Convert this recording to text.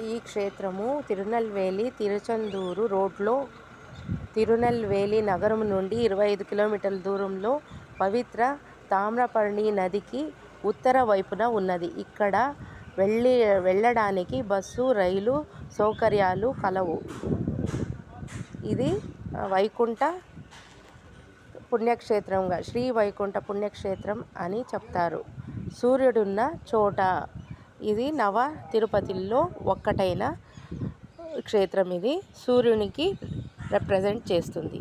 ఈ క్షేత్రము తిరునల్వేలి తిరుచెందూరు రోడ్లో తిరునల్వేలి నగరం నుండి 25 కిలోమీటర్ల దూరంలో పవిత్ర తామ్రపర్ణి నదికి ఉత్తర వైపున ఉన్నది. ఇక్కడ వెళ్ళడానికి బస్సు, రైలు సౌకర్యాలు కలవు. ఇది వైకుంఠ పుణ్యక్షేత్రంగా శ్రీ వైకుంఠ పుణ్యక్షేత్రం అని చెప్తారు. సూర్యుడున్న చోట ఇది నవ తిరుపతిల్లో ఒక్కటైన క్షేత్రం. ఇది సూర్యునికి రిప్రజెంట్ చేస్తుంది.